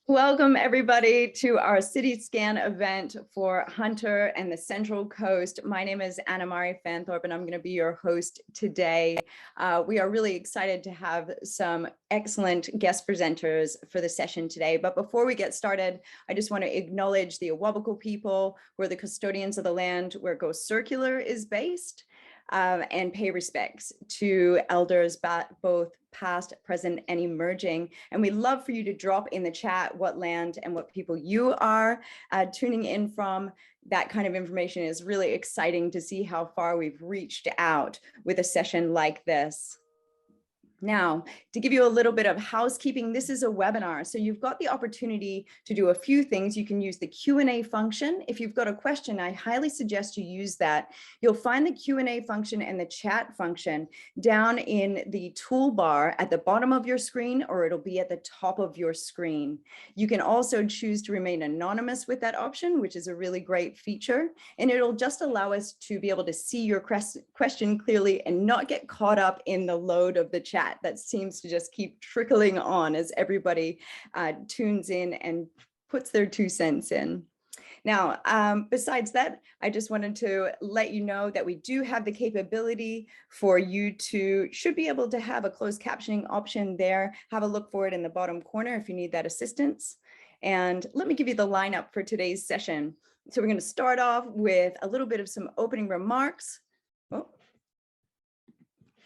Welcome everybody to our City Scan event for Hunter and the Central Coast. My name is Anna-Mari Fanthorpe and I'm going to be your host today. We are really excited to have some excellent guest presenters for the session today. But before we get started, I just want to acknowledge the Awabakal people who are the custodians of the land where Go Circular is based. And pay respects to elders, both past, present, and emerging. And we'd love for you to drop in the chat what land and what people you are tuning in from. That kind of information is really exciting to see how far we've reached out with a session like this. Now, to give you a little bit of housekeeping, this is a webinar, so you've got the opportunity to do a few things. You can use the Q&A function. If you've got a question, I highly suggest you use that. You'll find the Q&A function and the chat function down in the toolbar at the bottom of your screen, or it'll be at the top of your screen. You can also choose to remain anonymous with that option, which is a really great feature, and it'll just allow us to be able to see your question clearly and not get caught up in the load of the chat that seems to just keep trickling on as everybody tunes in and puts their 2 cents in. Now, besides that, I just wanted to let you know that we do have the capability for you to, should be able to have a closed captioning option there. Have a look for it in the bottom corner if you need that assistance. And let me give you the lineup for today's session. So we're going to start off with a little bit of some opening remarks. Oh.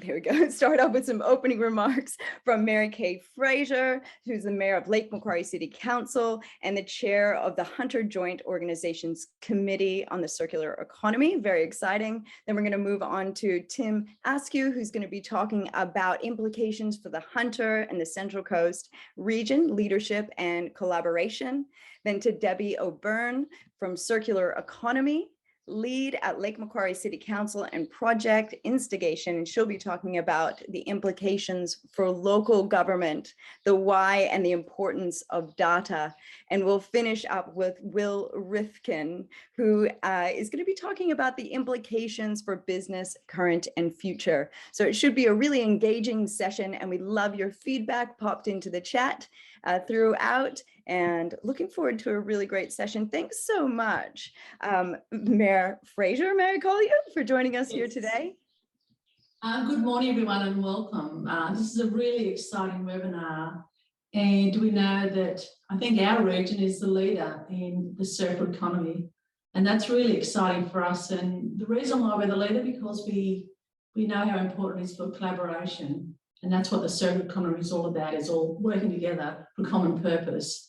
There we go. Start off with some opening remarks from Mary Kay Fraser, who's the mayor of Lake Macquarie City Council and the chair of the Hunter Joint Organizations Committee on the Circular Economy. Very exciting. Then we're going to move on to Tim Askew, who's going to be talking about implications for the Hunter and the Central Coast region, leadership and collaboration. Then to Debbie O'Byrne from Circular Economy, lead at Lake Macquarie City Council and project instigation, and she'll be talking about the implications for local government, the why and the importance of data. And we'll finish up with Will Rifkin, who is going to be talking about the implications for business, current and future. So it should be a really engaging session, and we love your feedback popped into the chat throughout, and looking forward to a really great session. Thanks so much, Mayor Fraser, may I call you, for joining us here today. Good morning, everyone, and welcome. This is a really exciting webinar, and we know that I think our region is the leader in the circular economy, and that's really exciting for us. And the reason why we're the leader, because we know how important it is for collaboration, and that's what the circular economy is all about, is all working together for common purpose.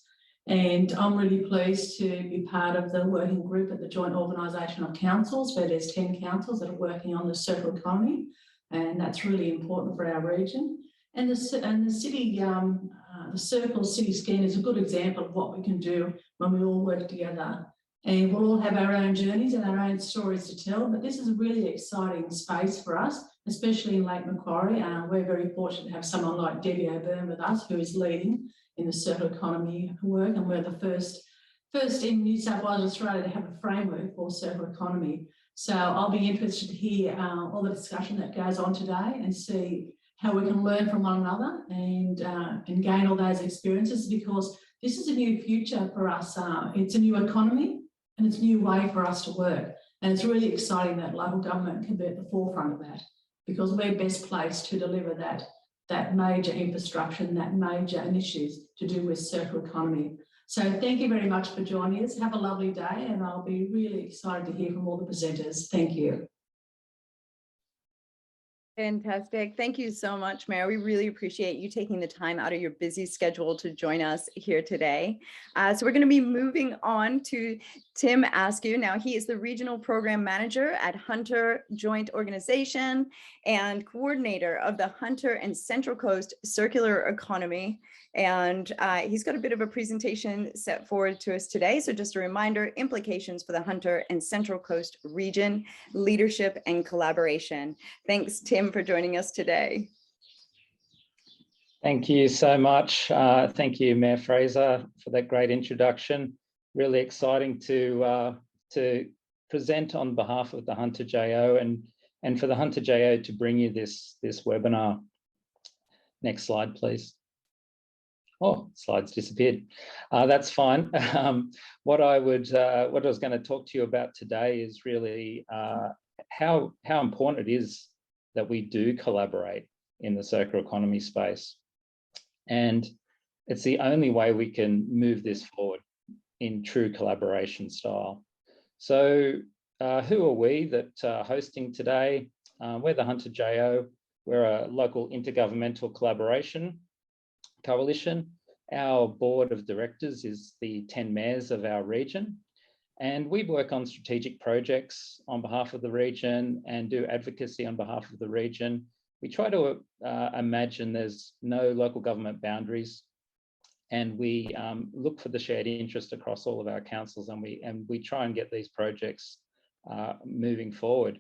And I'm really pleased to be part of the working group at the Joint Organisation of Councils, where there's 10 councils that are working on the circular economy, and that's really important for our region. And the city, the Circle City Scan is a good example of what we can do when we all work together. And we'll all have our own journeys and our own stories to tell, but this is a really exciting space for us, especially in Lake Macquarie. We're very fortunate to have someone like Debbie O'Byrne with us, who is leading in the circular economy work, and we're the first in New South Wales, Australia, to have a framework for circular economy. So I'll be interested to hear all the discussion that goes on today and see how we can learn from one another and gain all those experiences, because this is a new future for us. It's a new economy and it's a new way for us to work. And it's really exciting that local government can be at the forefront of that, because we're best placed to deliver that major infrastructure and that major initiatives to do with circular economy. So thank you very much for joining us. Have a lovely day, and I'll be really excited to hear from all the presenters. Thank you. Fantastic. Thank you so much, Mayor. We really appreciate you taking the time out of your busy schedule to join us here today. So we're going to be moving on to Tim Askew. Now, he is the Regional Program Manager at Hunter Joint Organization and coordinator of the Hunter and Central Coast Circular Economy. And he's got a bit of a presentation set forward to us today. So just a reminder, implications for the Hunter and Central Coast region, leadership and collaboration. Thanks, Tim, for joining us today. Thank you so much. Thank you, Mayor Fraser, for that great introduction. Really exciting to present on behalf of the Hunter JO and for the Hunter JO to bring you this webinar. Next slide, please. Oh, slides disappeared. That's fine. What I was going to talk to you about today is really how important it is that we do collaborate in the circular economy space. And it's the only way we can move this forward in true collaboration style. So who are we that are hosting today? We're the Hunter JO. We're a local intergovernmental collaboration coalition. Our board of directors is the 10 mayors of our region. And we work on strategic projects on behalf of the region and do advocacy on behalf of the region. We try to imagine there's no local government boundaries, and we look for the shared interest across all of our councils, and we try and get these projects moving forward.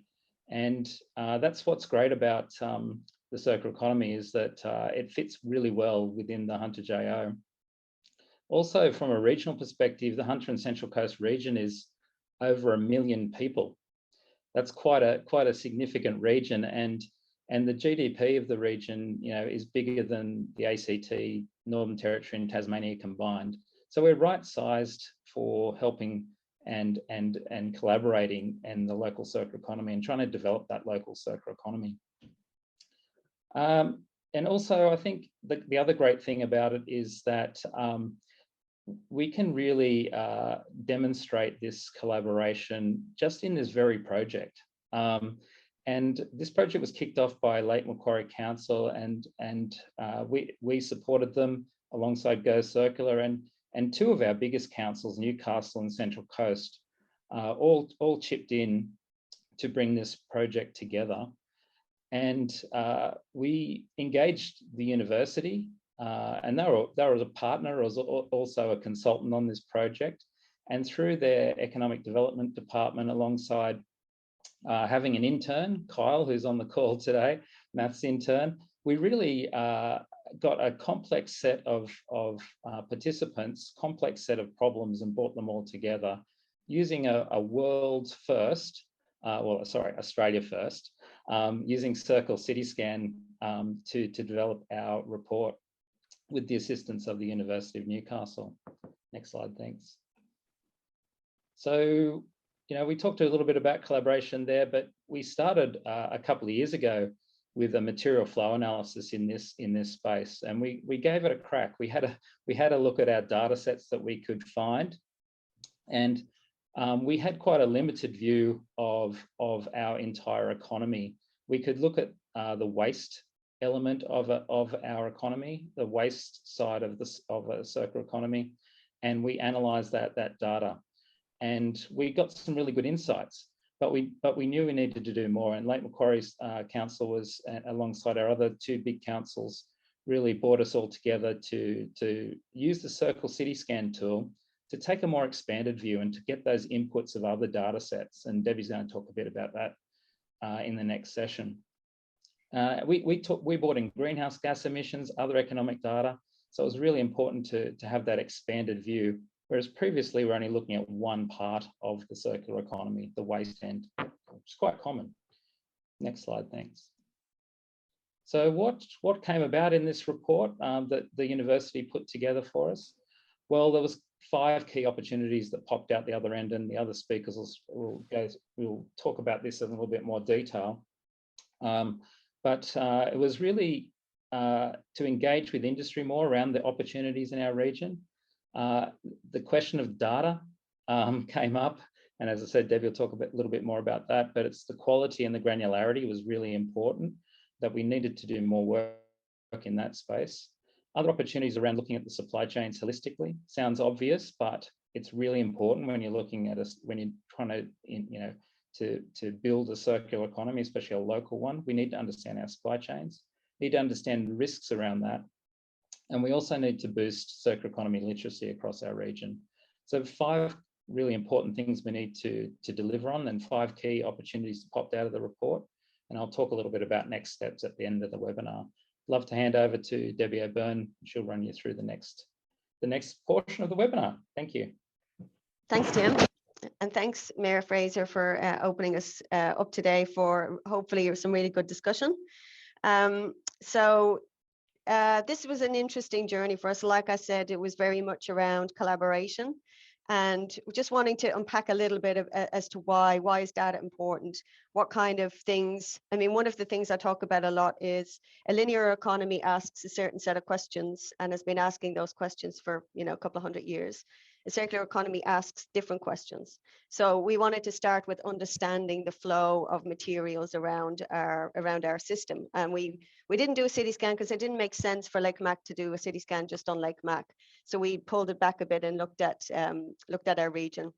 And that's what's great about the circular economy, is that it fits really well within the Hunter JO. Also, from a regional perspective, the Hunter and Central Coast region is over 1 million people. That's quite a significant region, and the GDP of the region, is bigger than the ACT, Northern Territory, and Tasmania combined. So we're right-sized for helping and collaborating in the local circular economy and trying to develop that local circular economy. And also, I think the other great thing about it is that we can really demonstrate this collaboration just in this very project. And this project was kicked off by Lake Macquarie Council, and we supported them alongside Go Circular, and two of our biggest councils, Newcastle and Central Coast, all chipped in to bring this project together. And we engaged the university, and they were a partner, also a consultant on this project. And through their economic development department, alongside having an intern, Kyle, who's on the call today, maths intern, we really got a complex set of participants, complex set of problems, and brought them all together using a world's first, Australia first, using Circle CityScan to develop our report with the assistance of the University of Newcastle. Next slide, thanks. So, we talked a little bit about collaboration there, but we started a couple of years ago with a material flow analysis in this space, and we gave it a crack. We had a look at our data sets that we could find, and we had quite a limited view of our entire economy. We could look at the waste element of our economy, the waste side of a circular economy, and we analysed that data. And we got some really good insights, but we knew we needed to do more. And Lake Macquarie's council was, alongside our other two big councils, really brought us all together to use the Circle CityScan tool to take a more expanded view and to get those inputs of other data sets. And Debbie's going to talk a bit about that in the next session. We brought in greenhouse gas emissions, other economic data. So it was really important to have that expanded view. Whereas previously we're only looking at one part of the circular economy, the waste end, which is quite common. Next slide, thanks. So what came about in this report that the university put together for us? Well, there was 5 key opportunities that popped out the other end, and the other speakers will talk about this in a little bit more detail. But it was really to engage with industry more around the opportunities in our region. The question of data came up, and as I said, Debbie will talk a little bit more about that, but it's the quality and the granularity was really important, that we needed to do more work in that space. Other opportunities around looking at the supply chains holistically. Sounds obvious, but it's really important when you're looking at when you're trying to build a circular economy, especially a local one. We need to understand our supply chains, need to understand the risks around that. And we also need to boost circular economy literacy across our region. So 5 really important things we need to deliver on, and 5 key opportunities that popped out of the report. And I'll talk a little bit about next steps at the end of the webinar. Love to hand over to Debbie O'Byrne. She'll run you through the next portion of the webinar. Thank you. Thanks, Tim. And thanks, Mayor Fraser, for opening us up today for hopefully some really good discussion. So this was an interesting journey for us. Like I said, it was very much around collaboration and just wanting to unpack a little bit of, as to why is data important? What kind of things? I mean, one of the things I talk about a lot is a linear economy asks a certain set of questions and has been asking those questions for, you know, a couple of 100 years. A circular economy asks different questions. So we wanted to start with understanding the flow of materials around our system. And we didn't do a city scan because it didn't make sense for Lake Mac to do a city scan just on Lake Mac. So we pulled it back a bit and looked at our region.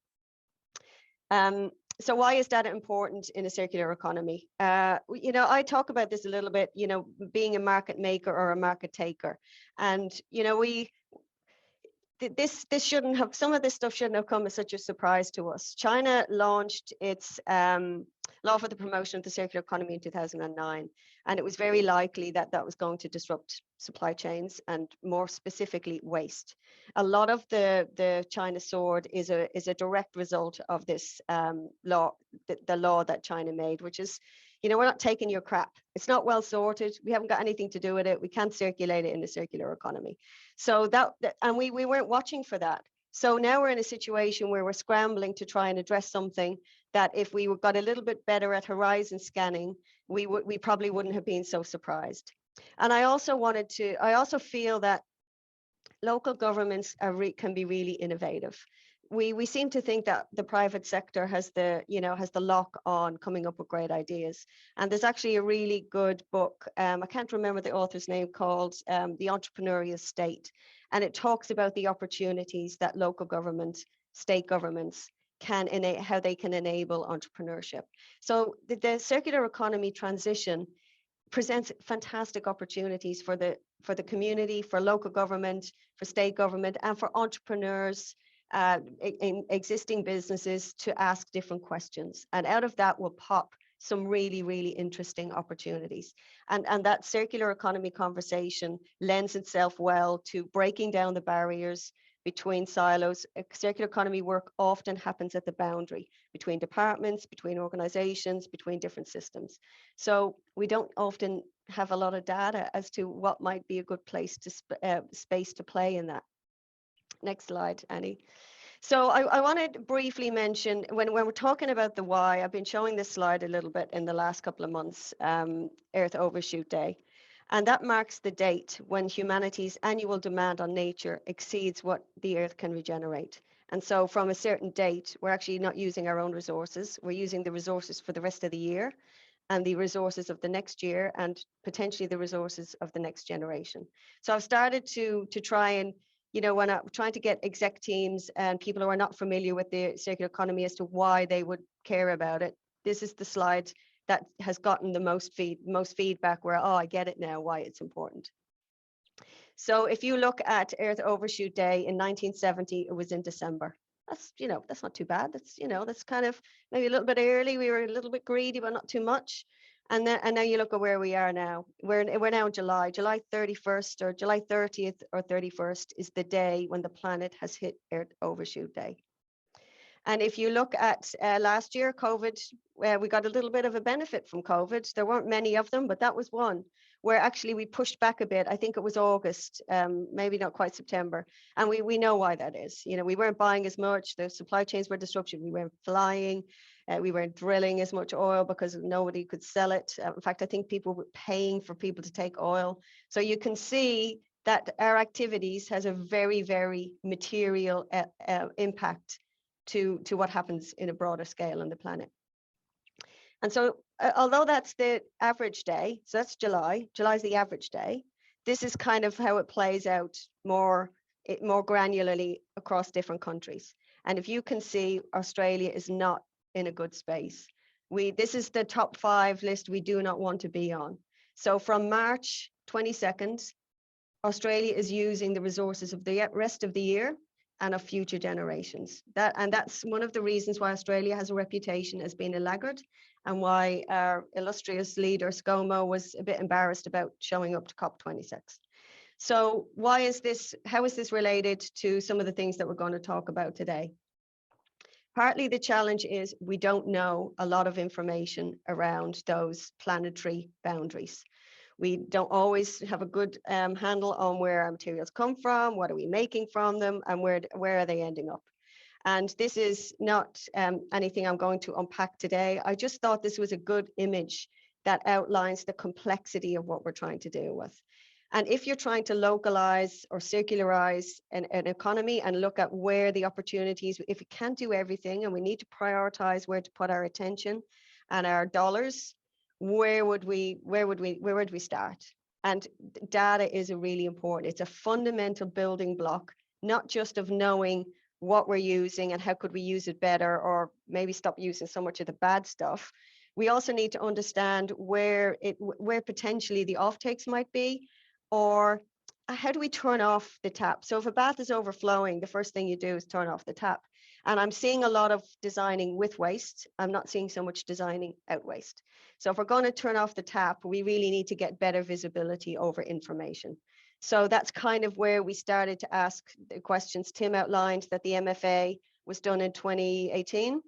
So why is data important in a circular economy? You know, I talk about this a little bit, you know, being a market maker or a market taker. And, you know, this shouldn't have, some of this stuff shouldn't have come as such a surprise to us. China launched its law for the promotion of the circular economy in 2009, and it was very likely that that was going to disrupt supply chains and more specifically waste. A lot of the China sword is a direct result of this law, the law that China made, which is, you know, we're not taking your crap. It's not well sorted. We haven't got anything to do with it. We can't circulate it in a circular economy. So and we weren't watching for that. So now we're in a situation where we're scrambling to try and address something that if we got a little bit better at horizon scanning, we probably wouldn't have been so surprised. And I also feel that local governments can be really innovative. We seem to think that the private sector has the lock on coming up with great ideas. And there's actually a really good book, I can't remember the author's name, called The Entrepreneurial State. And it talks about the opportunities that local government, state governments how they can enable entrepreneurship. So the circular economy transition presents fantastic opportunities for the community, for local government, for state government, and for entrepreneurs, in existing businesses to ask different questions. And out of that will pop some really, really interesting opportunities. And that circular economy conversation lends itself well to breaking down the barriers between silos. Circular economy work often happens at the boundary between departments, between organizations, between different systems. So we don't often have a lot of data as to what might be a good place to space to play in that. Next slide, Annie. So I want to briefly mention, when we're talking about the why, I've been showing this slide a little bit in the last couple of months, Earth Overshoot Day. And that marks the date when humanity's annual demand on nature exceeds what the Earth can regenerate. And so from a certain date, we're actually not using our own resources. We're using the resources for the rest of the year and the resources of the next year and potentially the resources of the next generation. So I've started to try and, you know, when I'm trying to get exec teams and people who are not familiar with the circular economy as to why they would care about it, this is the slide that has gotten the most feedback where, oh, I get it now, why it's important. So if you look at Earth Overshoot Day in 1970, it was in December. That's, you know, that's not too bad. That's, you know, that's kind of maybe a little bit early. We were a little bit greedy, but not too much. And now you look at where we are now. We're now in July 31st or July 30th or 31st is the day when the planet has hit Earth Overshoot Day. And if you look at last year, COVID, we got a little bit of a benefit from COVID. There weren't many of them, but that was one where actually we pushed back a bit. I think it was August, maybe not quite September. And we know why that is. You know, we weren't buying as much. The supply chains were disrupted. We weren't flying. We weren't drilling as much oil because nobody could sell it. In fact, I think people were paying for people to take oil. So you can see that our activities has a very, very material impact to what happens in a broader scale on the planet. And so although that's the average day, so that's July is the average day, this is kind of how it plays out more granularly across different countries. And if you can see, Australia is not in a good space. This is the top 5 list we do not want to be on. So from March 22nd, Australia is using the resources of the rest of the year and of future generations. That's one of the reasons why Australia has a reputation as being a laggard and why our illustrious leader, ScoMo, was a bit embarrassed about showing up to COP26. So how is this related to some of the things that we're going to talk about today? Partly the challenge is we don't know a lot of information around those planetary boundaries. We don't always have a good handle on where our materials come from, what are we making from them, and where are they ending up. And this is not anything I'm going to unpack today. I just thought this was a good image that outlines the complexity of what we're trying to deal with. And if you're trying to localize or circularize an economy and look at where the opportunities, if we can't do everything and we need to prioritize where to put our attention and our dollars, where would we start? And data is a really important, it's a fundamental building block, not just of knowing what we're using and how could we use it better, or maybe stop using so much of the bad stuff. We also need to understand where potentially the offtakes might be, or how do we turn off the tap? So if a bath is overflowing, the first thing you do is turn off the tap. And I'm seeing a lot of designing with waste. I'm not seeing so much designing out waste. So if we're going to turn off the tap, we really need to get better visibility over information. So that's kind of where we started to ask the questions. Tim outlined that the MFA was done in 2018.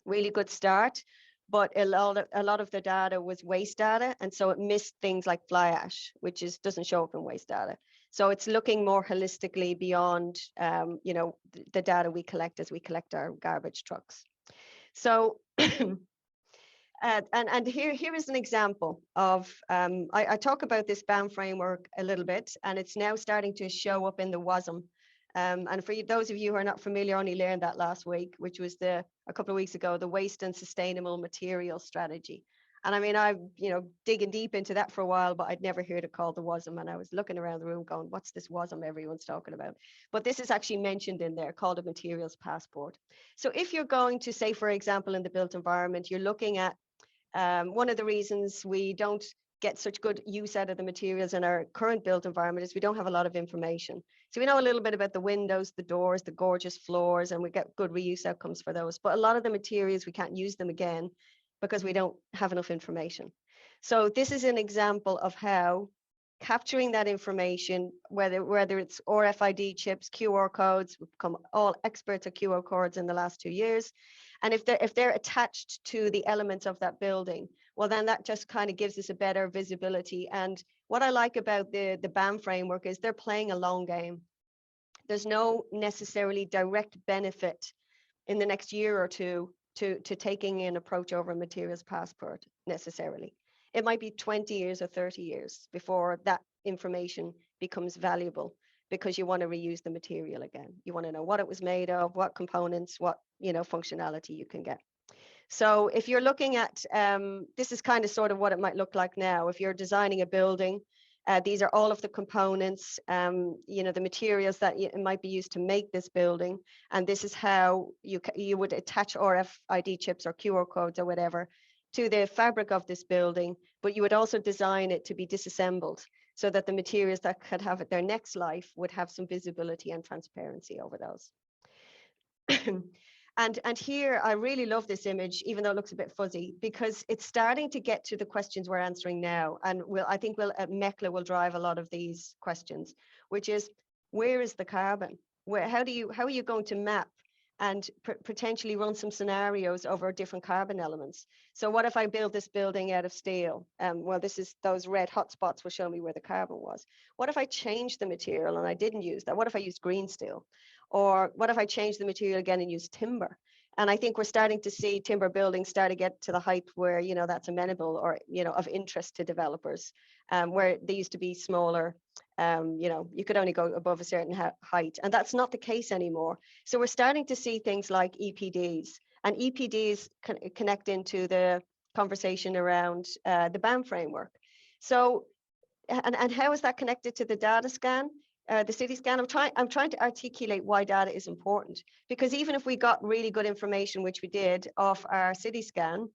Really good start, but a lot of the data was waste data, and so it missed things like fly ash, which doesn't show up in waste data. So it's looking more holistically beyond, you know, the data we collect as we collect our garbage trucks. So, and here is an example of, I talk about this BAM framework a little bit, and it's now starting to show up in the WASM. And for those of you who are not familiar, I only learned that last week, which was a couple of weeks ago, the Waste and Sustainable Materials Strategy. And I mean, I'm, you know, digging deep into that for a while, but I'd never heard it called the WASM. And I was looking around the room going, what's this WASM everyone's talking about? But this is actually mentioned in there, called a materials passport. So if you're going to, say, for example, in the built environment, you're looking at one of the reasons we don't get such good use out of the materials in our current built environment is we don't have a lot of information. So we know a little bit about the windows, the doors, the gorgeous floors, and we get good reuse outcomes for those. But a lot of the materials, we can't use them again because we don't have enough information. So this is an example of how capturing that information, whether it's RFID chips, QR codes, we've become all experts at QR codes in the last 2 years. And if they're attached to the elements of that building, well, then that just kind of gives us a better visibility. And what I like about the BAM framework is they're playing a long game. There's no necessarily direct benefit in the next year or two to taking an approach over a materials passport necessarily. It might be 20 years or 30 years before that information becomes valuable, because you want to reuse the material again. You want to know what it was made of, what components, what, you know, functionality you can get. So if you're looking at, this is kind of sort of what it might look like now. If you're designing a building, these are all of the components, you know, the materials that might be used to make this building. And this is how you would attach RFID chips or QR codes or whatever to the fabric of this building, but you would also design it to be disassembled so that the materials that could have their next life would have some visibility and transparency over those. And here, I really love this image, even though it looks a bit fuzzy, because it's starting to get to the questions we're answering now. And I think MECLA will drive a lot of these questions, which is, where is the carbon? How are you going to map and potentially run some scenarios over different carbon elements? So what if I build this building out of steel? Well, those red hot spots will show me where the carbon was. What if I change the material and I didn't use that? What if I used green steel? Or what if I change the material again and use timber? And I think we're starting to see timber buildings start to get to the height where, you know, that's amenable or, you know, of interest to developers, where they used to be smaller. You know, you could only go above a certain height, and that's not the case anymore. So we're starting to see things like EPDs, and EPDs connect into the conversation around the BAM framework. So, and how is that connected to the data scan? The city scan? I'm trying to articulate why data is important, because even if we got really good information, which we did, off our city scan,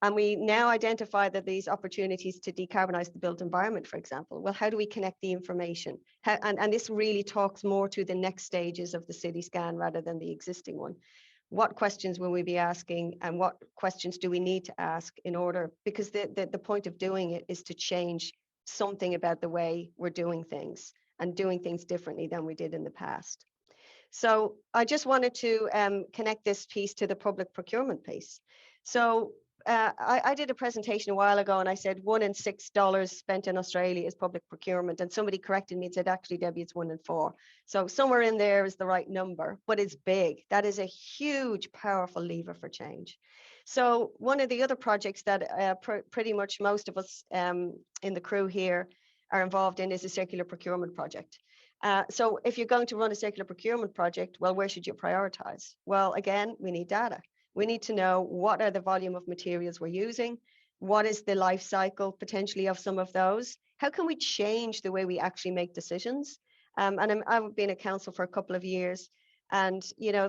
and we now identify that these opportunities to decarbonize the built environment, for example, well, how do we connect the information? And this really talks more to the next stages of the city scan rather than the existing one. What questions will we be asking, and what questions do we need to ask in order, because the point of doing it is to change something about the way we're doing things and doing things differently than we did in the past. So I just wanted to connect this piece to the public procurement piece. So I did a presentation a while ago and I said $1 in $6 spent in Australia is public procurement. And somebody corrected me and said, actually, Debbie, it's 1 in 4. So somewhere in there is the right number, but it's big. That is a huge, powerful lever for change. So one of the other projects that pretty much most of us in the crew here are involved in is a circular procurement project. So if you're going to run a circular procurement project, well, where should you prioritize? Well, again, we need data. We need to know what are the volume of materials we're using, what is the life cycle potentially of some of those, how can we change the way we actually make decisions? And I've been at council for a couple of years, and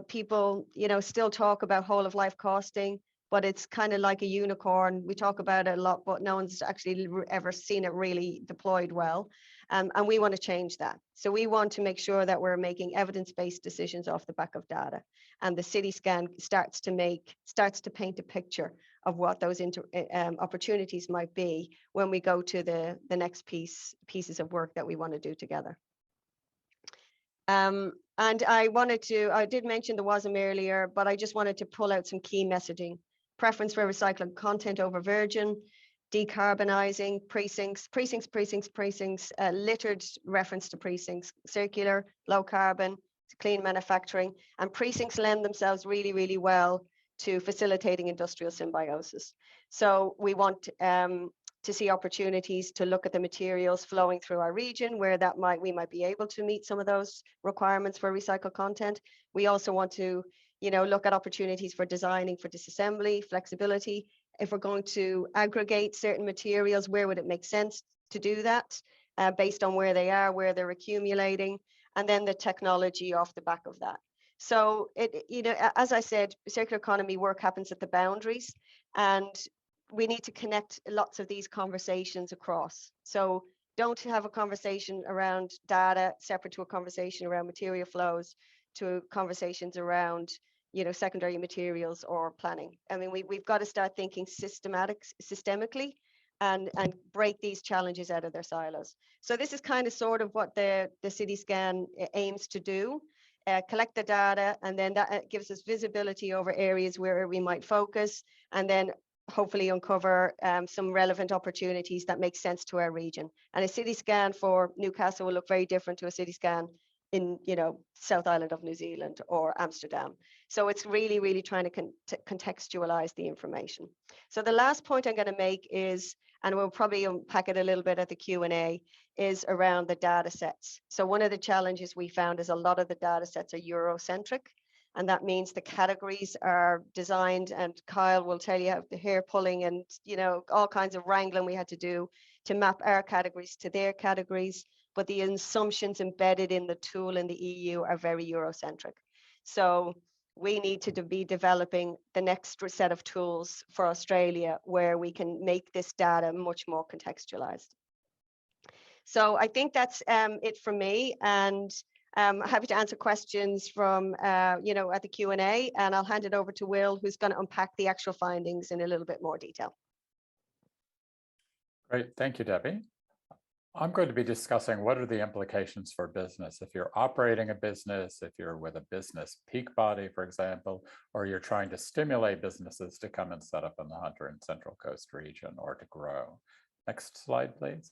people still talk about whole of life costing, but it's kind of like a unicorn. We talk about it a lot, but no one's actually ever seen it really deployed well. And we want to change that. So we want to make sure that we're making evidence-based decisions off the back of data. And the city scan starts to paint a picture of what those opportunities might be when we go to the next pieces of work that we want to do together. And I did mention the WASM earlier, but I just wanted to pull out some key messaging. Preference for recycled content over virgin, decarbonizing, precincts, littered reference to precincts, circular, low carbon, clean manufacturing, and precincts lend themselves really, really well to facilitating industrial symbiosis. So we want to see opportunities to look at the materials flowing through our region where we might be able to meet some of those requirements for recycled content. We also want to look at opportunities for designing for disassembly, flexibility. If we're going to aggregate certain materials, where would it make sense to do that based on where they are, where they're accumulating, and then the technology off the back of that. So as I said, circular economy work happens at the boundaries, and we need to connect lots of these conversations across. So don't have a conversation around data separate to a conversation around material flows, to conversations around secondary materials or planning. I mean, we've got to start thinking systemically and break these challenges out of their silos. So this is kind of sort of what the City Scan aims to do, collect the data, and then that gives us visibility over areas where we might focus, and then hopefully uncover some relevant opportunities that make sense to our region. And a City Scan for Newcastle will look very different to a City Scan in South Island of New Zealand or Amsterdam. So it's really, really trying to contextualize the information. So the last point I'm going to make is, and we'll probably unpack it a little bit at the Q&A, is around the data sets. So one of the challenges we found is a lot of the data sets are Eurocentric, and that means the categories are designed, and Kyle will tell you the hair pulling and all kinds of wrangling we had to do to map our categories to their categories. But the assumptions embedded in the tool in the EU are very Eurocentric. So we need to be developing the next set of tools for Australia where we can make this data much more contextualized. So I think that's it from me, and I'm happy to answer questions from, at the Q&A, and I'll hand it over to Will, who's going to unpack the actual findings in a little bit more detail. Great, thank you, Debbie. I'm going to be discussing what are the implications for business. If you're operating a business, if you're with a business peak body, for example, or you're trying to stimulate businesses to come and set up in the Hunter and Central Coast region or to grow. Next slide, please.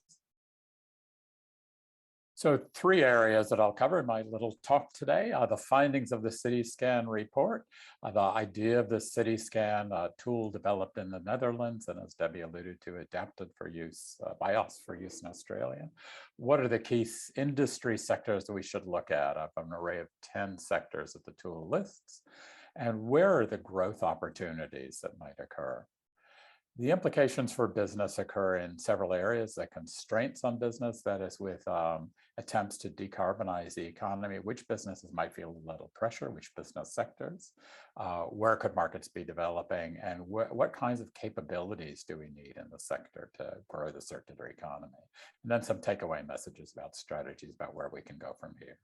So 3 areas that I'll cover in my little talk today are the findings of the City Scan report, the idea of the City Scan tool developed in the Netherlands, and as Debbie alluded to, adapted for use by us for use in Australia. What are the key industry sectors that we should look at? I have an array of 10 sectors that the tool lists. And where are the growth opportunities that might occur? The implications for business occur in several areas. The constraints on business, that is with attempts to decarbonize the economy, which businesses might feel a little pressure, which business sectors, where could markets be developing, and what kinds of capabilities do we need in the sector to grow the circular economy? And then some takeaway messages about strategies about where we can go from here.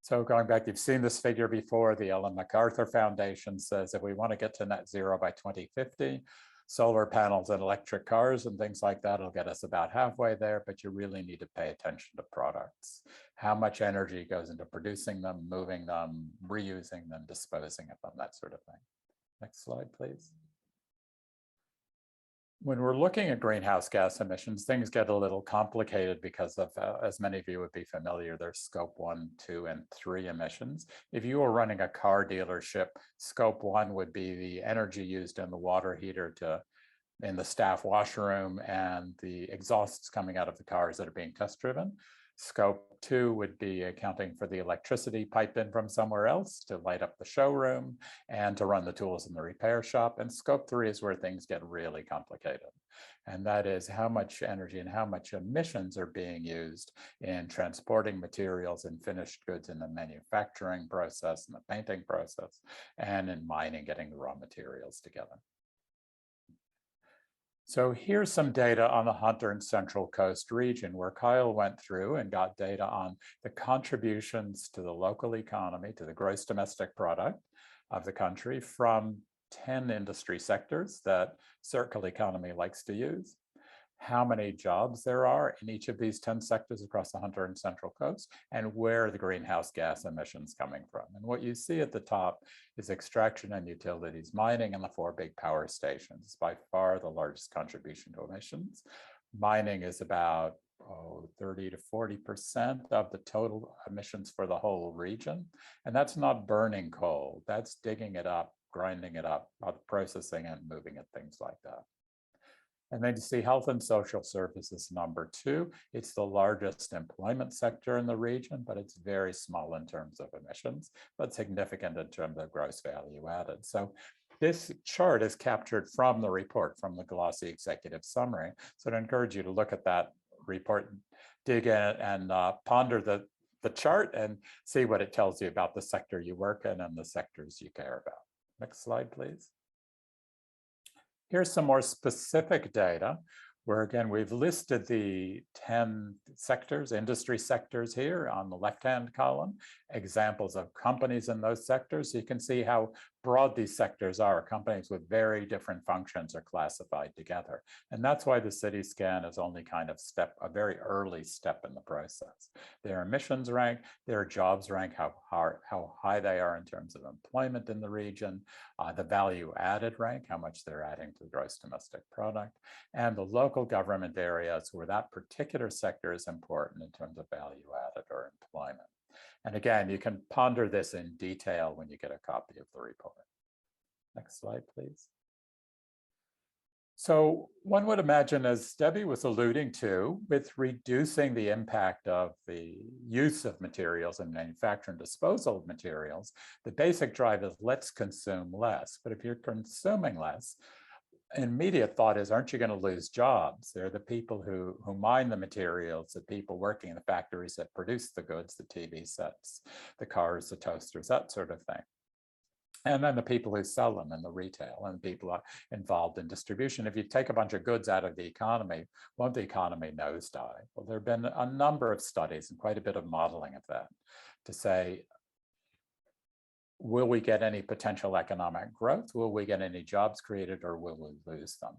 So going back, you've seen this figure before. The Ellen MacArthur Foundation says if we want to get to net zero by 2050, solar panels and electric cars and things like that will get us about halfway there, but you really need to pay attention to products. How much energy goes into producing them, moving them, reusing them, disposing of them, that sort of thing. Next slide, please. When we're looking at greenhouse gas emissions, things get a little complicated because of, as many of you would be familiar, there's scope 1, 2, and 3 emissions. If you were running a car dealership, scope 1 would be the energy used in the water heater in the staff washroom and the exhausts coming out of the cars that are being test driven. Scope 2 would be accounting for the electricity piped in from somewhere else to light up the showroom and to run the tools in the repair shop. And Scope 3 is where things get really complicated. And that is how much energy and how much emissions are being used in transporting materials and finished goods in the manufacturing process and the painting process, and in mining, getting the raw materials together. So here's some data on the Hunter and Central Coast region, where Kyle went through and got data on the contributions to the local economy, to the gross domestic product of the country from 10 industry sectors that Circle Economy likes to use, how many jobs there are in each of these 10 sectors across the Hunter and Central Coast, and where are the greenhouse gas emissions coming from. And what you see at the top is extraction and utilities, mining, and the 4 big power stations. It's by far the largest contribution to emissions. Mining is about 30 to 40% of the total emissions for the whole region. And that's not burning coal, that's digging it up, grinding it up, processing it, moving it, things like that. And then you see health and social services number 2. It's the largest employment sector in the region, but it's very small in terms of emissions, but significant in terms of gross value added. So this chart is captured from the report, from the glossy executive summary. So I'd encourage you to look at that report, dig in and ponder the chart and see what it tells you about the sector you work in and the sectors you care about. Next slide, please. Here's some more specific data where, again, we've listed the 10 sectors, industry sectors here on the left-hand column, examples of companies in those sectors. So you can see how broad these sectors are. Companies with very different functions are classified together. And that's why the city scan is only kind of a very early step in the process. Their emissions rank, their jobs rank, how high they are in terms of employment in the region, the value added rank, how much they're adding to the gross domestic product, and the local government areas where that particular sector is important in terms of value added or employment. And again, you can ponder this in detail when you get a copy of the report. Next slide, please. So one would imagine, as Debbie was alluding to, with reducing the impact of the use of materials and manufacture and disposal of materials, the basic drive is let's consume less. But if you're consuming less, immediate thought is, aren't you going to lose jobs? They're the people who mine the materials, the people working in the factories that produce the goods, the TV sets, the cars, the toasters, that sort of thing. And then the people who sell them in the retail and people involved in distribution. If you take a bunch of goods out of the economy, won't the economy nosedive? Well, there have been a number of studies and quite a bit of modeling of that to say, will we get any potential economic growth? Will we get any jobs created, or will we lose them?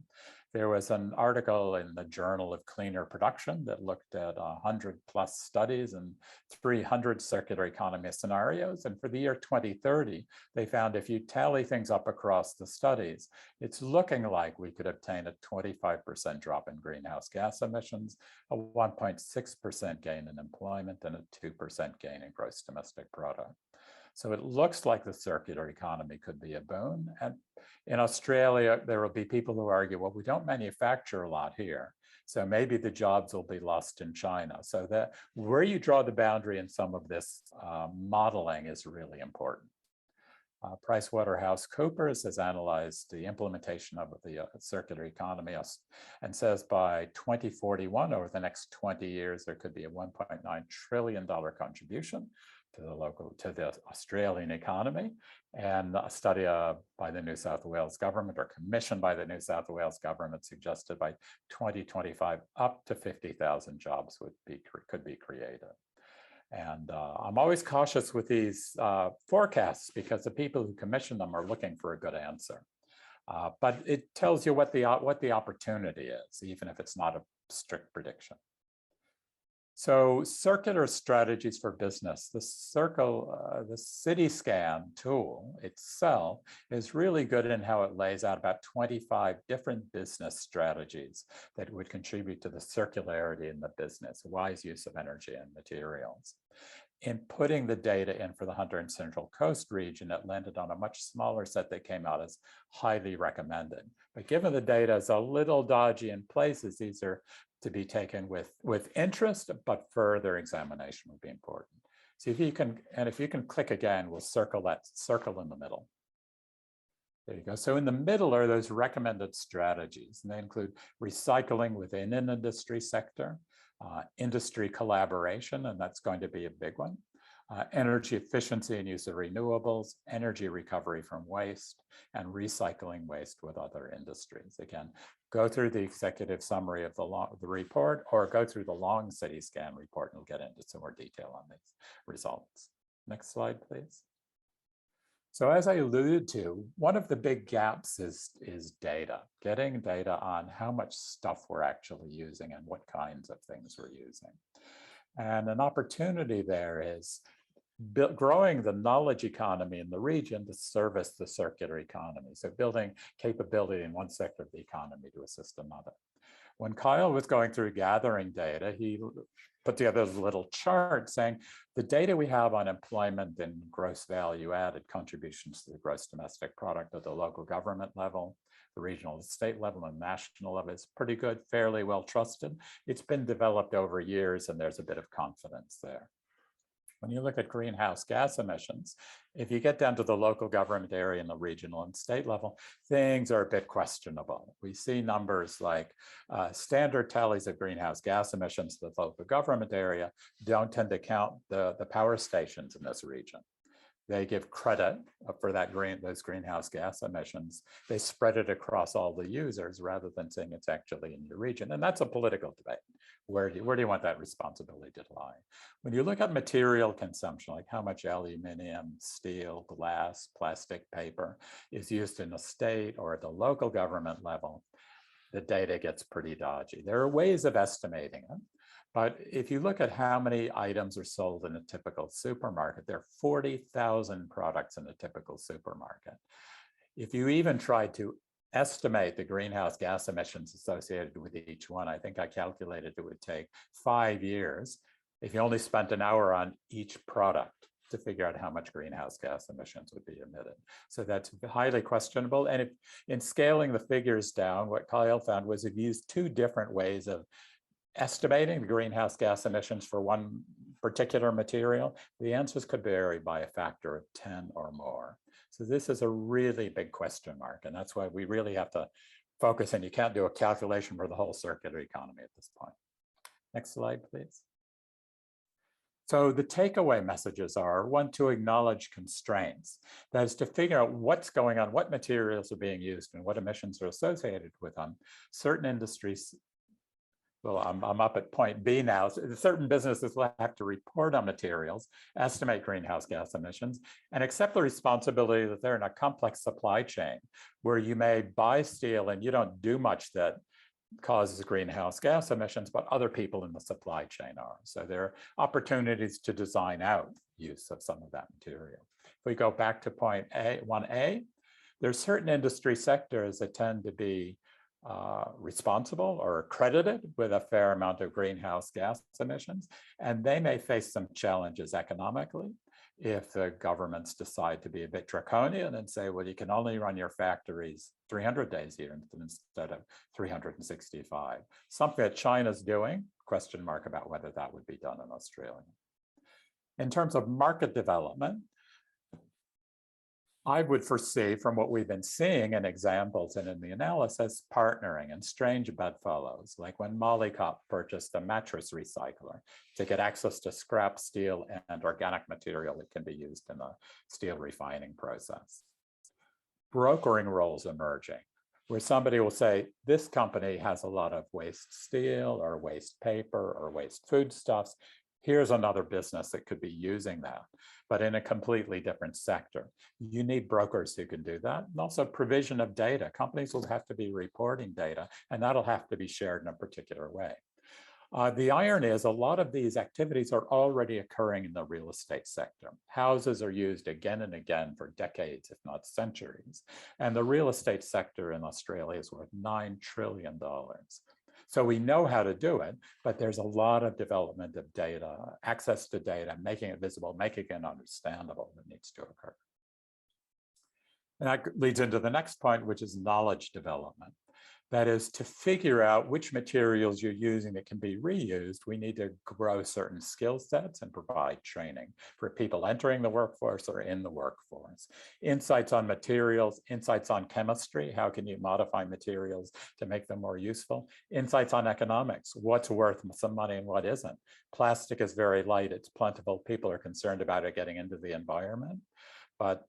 There was an article in the Journal of Cleaner Production that looked at 100+ studies and 300 circular economy scenarios. And for the year 2030, they found if you tally things up across the studies, it's looking like we could obtain a 25% drop in greenhouse gas emissions, a 1.6% gain in employment, and a 2% gain in gross domestic product. So it looks like the circular economy could be a boon. And in Australia, there will be people who argue, well, we don't manufacture a lot here, so maybe the jobs will be lost in China. So that where you draw the boundary in some of this modeling is really important. PricewaterhouseCoopers has analyzed the implementation of the circular economy and says by 2041, over the next 20 years, there could be a $1.9 trillion contribution to the Australian economy. And a study by the New South Wales government, or commissioned by the New South Wales government, suggested by 2025 up to 50,000 jobs could be created. And I'm always cautious with these forecasts because the people who commission them are looking for a good answer. But it tells you what the opportunity is, even if it's not a strict prediction. So circular strategies for business, the City Scan tool itself is really good in how it lays out about 25 different business strategies that would contribute to the circularity in the business, wise use of energy and materials. In putting the data in for the Hunter and Central Coast region, it landed on a much smaller set that came out as highly recommended. But given the data is a little dodgy in places, these are to be taken with interest, but further examination would be important. So if you can click again, we'll circle that circle in the middle. There you go. So in the middle are those recommended strategies, and they include recycling within an industry sector, industry collaboration, and that's going to be a big one. Energy efficiency and use of renewables, energy recovery from waste, and recycling waste with other industries. Again, go through the executive summary of the report, or go through the long City Scan report, and we'll get into some more detail on these results. Next slide, please. So as I alluded to, one of the big gaps is data, getting data on how much stuff we're actually using and what kinds of things we're using. And an opportunity there is growing the knowledge economy in the region to service the circular economy. So building capability in one sector of the economy to assist another. When Kyle was going through gathering data, he put together a little chart saying the data we have on employment and gross value added contributions to the gross domestic product at the local government level, the regional and state level, and national level is pretty good, fairly well trusted. It's been developed over years, and there's a bit of confidence there. When you look at greenhouse gas emissions, if you get down to the local government area and the regional and state level, things are a bit questionable. We see numbers like standard tallies of greenhouse gas emissions to the local government area don't tend to count the power stations in this region. They give credit for those greenhouse gas emissions. They spread it across all the users rather than saying it's actually in your region. And that's a political debate. Where do you want that responsibility to lie? When you look at material consumption, like how much aluminum, steel, glass, plastic, paper is used in a state or at the local government level, the data gets pretty dodgy. There are ways of estimating it. But if you look at how many items are sold in a typical supermarket, there are 40,000 products in a typical supermarket. If you even tried to estimate the greenhouse gas emissions associated with each one, I think I calculated it would take 5 years if you only spent an hour on each product to figure out how much greenhouse gas emissions would be emitted. So that's highly questionable. And if in scaling the figures down, what Kyle found was it used 2 different ways of estimating the greenhouse gas emissions for one particular material. The answers could vary by a factor of 10 or more. So this is a really big question mark, and that's why we really have to focus, and you can't do a calculation for the whole circular economy at this point. Next slide, please. So the takeaway messages are, 1, to acknowledge constraints. That is to figure out what's going on, what materials are being used, and what emissions are associated with them. Certain industries, well, I'm up at point B now. Certain businesses will have to report on materials, estimate greenhouse gas emissions, and accept the responsibility that they're in a complex supply chain where you may buy steel and you don't do much that causes greenhouse gas emissions, but other people in the supply chain are. So there are opportunities to design out use of some of that material. If we go back to point 1A, there's certain industry sectors that tend to be responsible or accredited with a fair amount of greenhouse gas emissions, and they may face some challenges economically if the governments decide to be a bit draconian and say, well, you can only run your factories 300 days a year instead of 365. Something that China's doing, question mark about whether that would be done in Australia. In terms of market development, I would foresee, from what we've been seeing in examples and in the analysis, partnering and strange bedfellows, like when Molycop purchased a mattress recycler to get access to scrap steel and organic material that can be used in the steel refining process. Brokering roles emerging, where somebody will say, this company has a lot of waste steel or waste paper or waste foodstuffs. Here's another business that could be using that, but in a completely different sector. You need brokers who can do that. And also provision of data. Companies will have to be reporting data, and that'll have to be shared in a particular way. The irony is a lot of these activities are already occurring in the real estate sector. Houses are used again and again for decades, if not centuries. And the real estate sector in Australia is worth $9 trillion. So we know how to do it, but there's a lot of development of data, access to data, making it visible, making it understandable that needs to occur. And that leads into the next point, which is knowledge development. That is, to figure out which materials you're using that can be reused, we need to grow certain skill sets and provide training for people entering the workforce or in the workforce. Insights on materials, insights on chemistry, how can you modify materials to make them more useful? Insights on economics, what's worth some money and what isn't. Plastic is very light, it's plentiful, people are concerned about it getting into the environment, but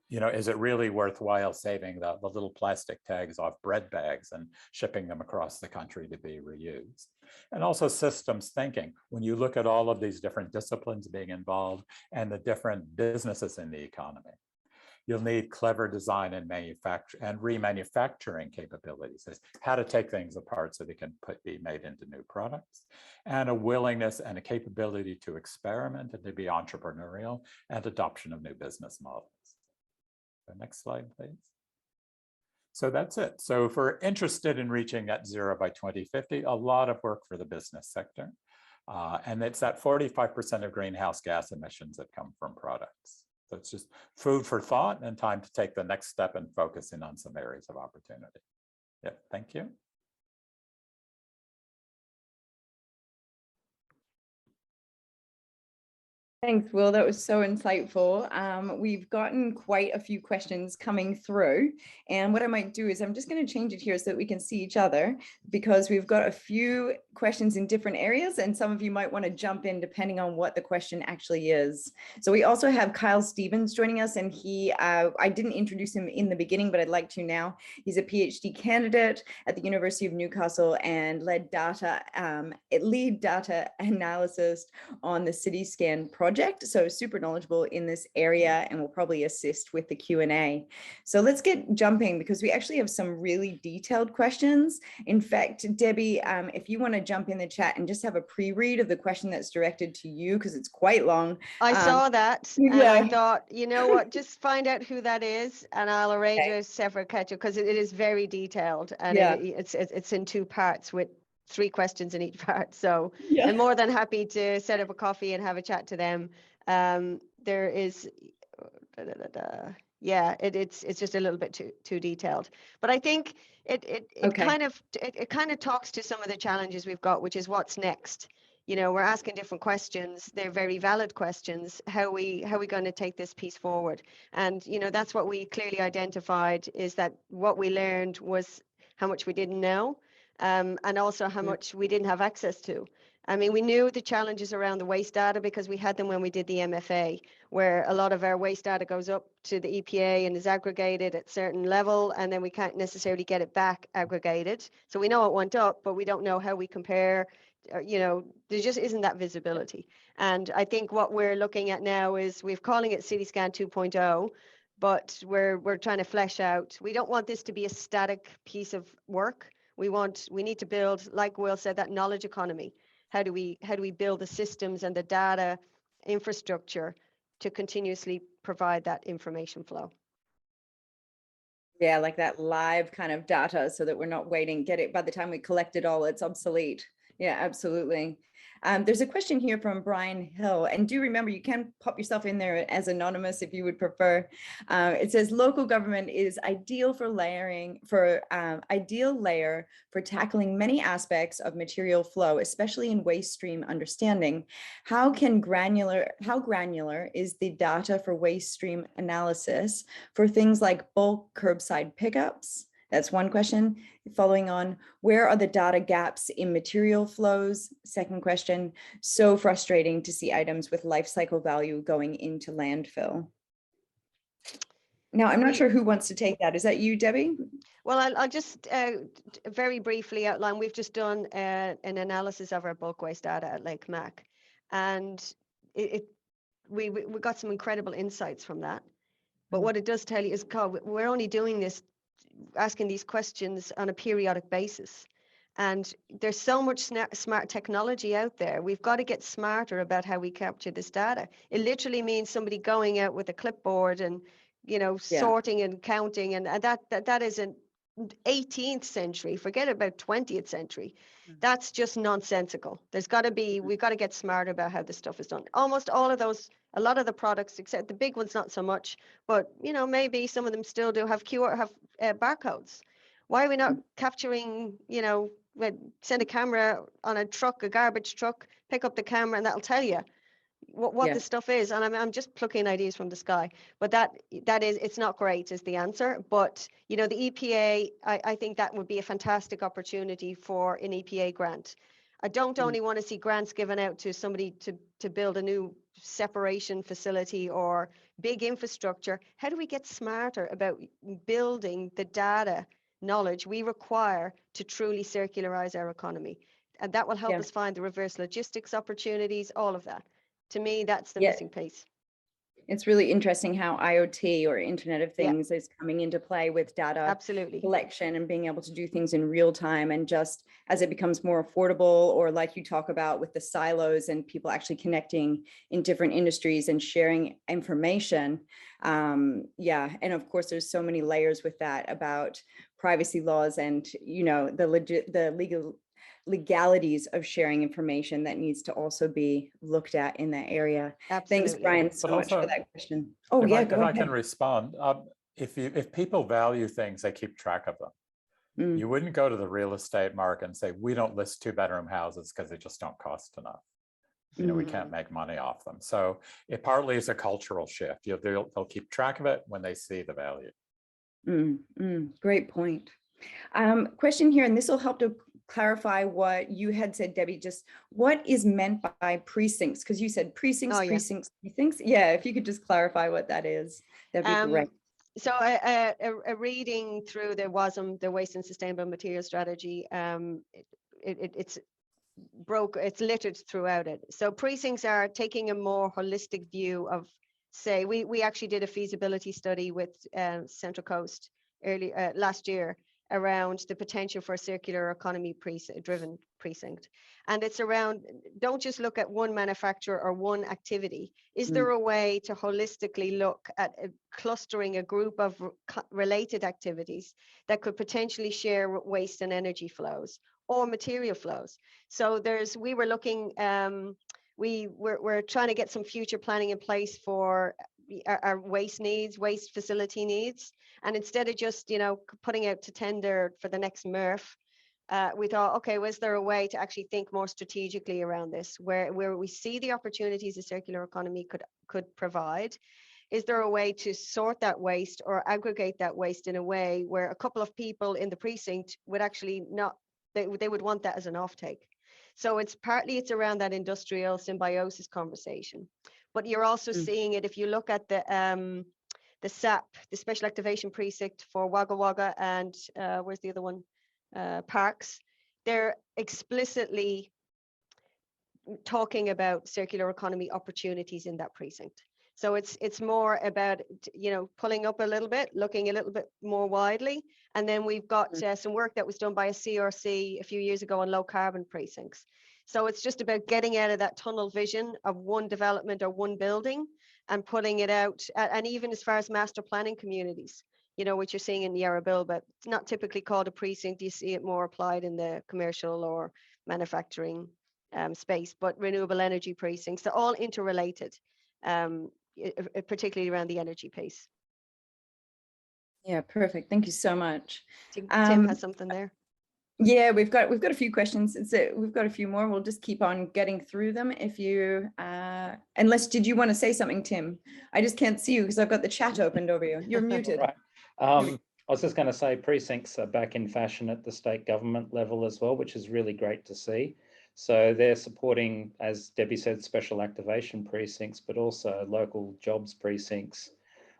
is it really worthwhile saving the little plastic tags off bread bags and shipping them across the country to be reused? And also systems thinking. When you look at all of these different disciplines being involved and the different businesses in the economy, you'll need clever design and manufacture and remanufacturing capabilities, how to take things apart so they can be made into new products, and a willingness and a capability to experiment and to be entrepreneurial and adoption of new business models. So next slide, please. So that's it. So if we're interested in reaching net zero by 2050, a lot of work for the business sector. And it's that 45% of greenhouse gas emissions that come from products. So it's just food for thought and time to take the next step and focus in on some areas of opportunity. Yeah, thank you. Thanks, Will. That was so insightful. We've gotten quite a few questions coming through. And what I might do is I'm just going to change it here so that we can see each other, because we've got a few questions in different areas and some of you might want to jump in depending on what the question actually is. So we also have Kyle Stevens joining us, and I didn't introduce him in the beginning, but I'd like to now. He's a PhD candidate at the University of Newcastle and lead data analysis on the CityScan project. So super knowledgeable in this area and will probably assist with the Q&A. So let's get jumping because we actually have some really detailed questions. In fact, Debbie, if you want to jump in the chat and just have a pre-read of the question that's directed to you because it's quite long. I saw that and I thought, you know what, just find out who that is and I'll arrange a separate catch-up because it is very detailed and it's in two parts with 3 questions in each part. So I'm more than happy to set up a coffee and have a chat to them. There is, it's just a little bit too detailed. But I think it kind of talks to some of the challenges we've got, which is what's next. We're asking different questions. They're very valid questions. How are we going to take this piece forward? And that's what we clearly identified, is that what we learned was how much we didn't know. And also how much we didn't have access to. I mean, we knew the challenges around the waste data because we had them when we did the MFA, where a lot of our waste data goes up to the EPA and is aggregated at certain level, and then we can't necessarily get it back aggregated. So we know it went up, but we don't know how we compare. There just isn't that visibility. And I think what we're looking at now is we're calling it CityScan 2.0. But we're trying to flesh out. We don't want this to be a static piece of work. We need to build, like Will said, that knowledge economy. How do we build the systems and the data infrastructure to continuously provide that information flow? Yeah, like that live kind of data so that we're not waiting, by the time we collect it all, it's obsolete. Yeah, absolutely. There's a question here from Brian Hill, and do remember you can pop yourself in there as anonymous if you would prefer. It says local government is ideal ideal layer for tackling many aspects of material flow, especially in waste stream understanding. How granular is the data for waste stream analysis for things like bulk curbside pickups? That's one question. Following on, where are the data gaps in material flows? Second question, so frustrating to see items with life cycle value going into landfill. Now, I'm not sure who wants to take that. Is that you, Debbie? Well, I'll just very briefly outline. We've just done an analysis of our bulk waste data at Lake Mac, and we got some incredible insights from that. But what it does tell you is, God, we're only doing this, asking these questions on a periodic basis. And there's so much smart technology out there. We've got to get smarter about how we capture this data. It literally means somebody going out with a clipboard and, you know, sorting and counting, and that is an 18th century, forget about 20th century. That's just nonsensical. There's got to be, we've got to get smarter about how this stuff is done. Almost all of those, a lot of the products, except the big ones, not so much, but, you know, maybe some of them still do have barcodes. Why are we not capturing, you know, send a camera on a truck, a garbage truck, pick up the camera, and that'll tell you what the stuff is. And I'm just plucking ideas from the sky, but that is, it's not great is the answer. But, you know, the EPA, I think that would be a fantastic opportunity for an EPA grant. I don't only want to see grants given out to somebody to build a new separation facility or big infrastructure. How do we get smarter about building the data knowledge we require to truly circularize our economy? And that will help us find the reverse logistics opportunities, all of that. To me, that's the missing piece. It's really interesting how IoT, or Internet of Things, is coming into play with data collection and being able to do things in real time. And just as it becomes more affordable, or like you talk about with the silos and people actually connecting in different industries and sharing information. And of course, there's so many layers with that about privacy laws and, you know, the legalities of sharing information that needs to also be looked at in that area. Absolutely. Thanks, Brian, so much for that question. Oh, yeah, go ahead. If I can respond, if people value things, they keep track of them. You wouldn't go to the real estate market and say, we don't list 2-bedroom houses because they just don't cost enough. You know, we can't make money off them. So it partly is a cultural shift. They'll keep track of it when they see the value. Great point. Question here, and this will help to clarify what you had said, Debbie, just what is meant by precincts? Because you said precincts, precincts. Yeah, if you could just clarify what that is, that'd be great. So a reading through the WASM, the Waste and Sustainable Materials Strategy, it's littered throughout it. So precincts are taking a more holistic view of, say, we actually did a feasibility study with Central Coast last year around the potential for a circular economy driven precinct. And it's around, don't just look at one manufacturer or one activity. Is there a way to holistically look at clustering a group of related activities that could potentially share waste and energy flows or material flows? So we were looking, we're trying to get some future planning in place for our waste facility needs. And instead of just, you know, putting out to tender for the next MRF, we thought, okay, was there a way to actually think more strategically around this, where we see the opportunities a circular economy could provide? Is there a way to sort that waste or aggregate that waste in a way where a couple of people in the precinct would actually they would want that as an offtake? So it's around that industrial symbiosis conversation. But you're also seeing it if you look at the SAP, the Special Activation Precinct for Wagga Wagga, and where's the other one? Parks. They're explicitly talking about circular economy opportunities in that precinct. So it's more about, you know, pulling up a little bit, looking a little bit more widely. And then we've got some work that was done by a CRC a few years ago on low carbon precincts. So it's just about getting out of that tunnel vision of one development or one building and putting it out. And even as far as master planning communities, you know, what you're seeing in Yarra, but it's not typically called a precinct. You see it more applied in the commercial or manufacturing space, but renewable energy precincts, they're all interrelated, particularly around the energy piece. Yeah, perfect. Thank you so much. Tim has something there. Yeah, we've got a few questions. We've got a few more. We'll just keep on getting through them. If you, did you want to say something, Tim? I just can't see you because I've got the chat opened over you. You're muted. Right. I was just going to say precincts are back in fashion at the state government level as well, which is really great to see. So they're supporting, as Debbie said, special activation precincts, but also local jobs precincts.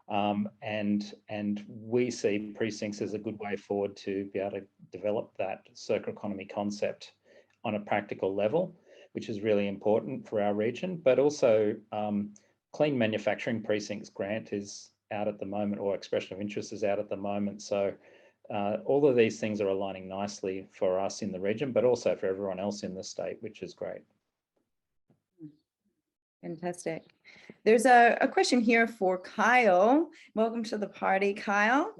And we see precincts as a good way forward to be able to develop that circular economy concept on a practical level, which is really important for our region. But also Clean Manufacturing Precincts grant is out at the moment, or expression of interest is out at the moment. So all of these things are aligning nicely for us in the region, but also for everyone else in the state, which is great. Fantastic. There's a question here for Kyle. Welcome to the party, Kyle.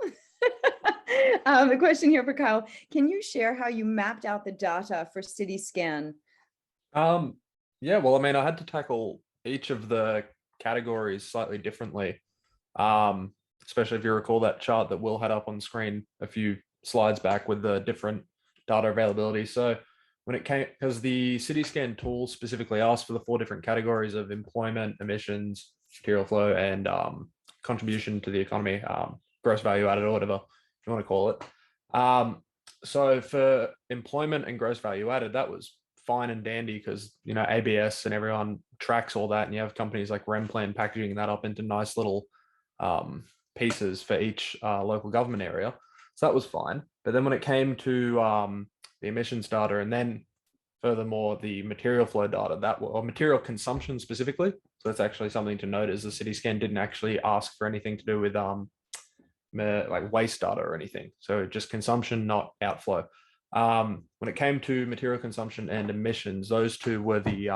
The question here for Kyle, can you share how you mapped out the data for CityScan? Yeah, well, I mean, I had to tackle each of the categories slightly differently. Especially if you recall that chart that Will had up on screen a few slides back with the different data availability. So when it came, because the CityScan tool specifically asked for the 4 different categories of employment, emissions, material flow, and contribution to the economy, gross value added, or whatever you want to call it. So for employment and gross value added, that was fine and dandy because, you know, ABS and everyone tracks all that, and you have companies like Remplan packaging that up into nice little pieces for each local government area. So that was fine. But then when it came to the emissions data, and then furthermore the material flow data, or material consumption specifically, so that's actually something to note, is the CityScan didn't actually ask for anything to do with like waste data or anything. So just consumption, not outflow. When it came to material consumption and emissions, those two were the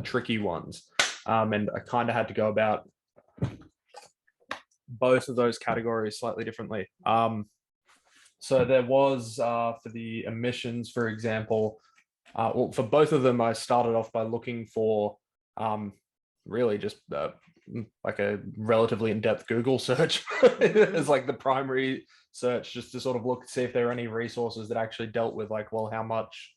tricky ones. And I kind of had to go about both of those categories slightly differently. So there was, for the emissions, for example, well, for both of them, I started off by looking for really just like a relatively in-depth Google search as like the primary search, just to sort of look, see if there are any resources that actually dealt with like, well, how much,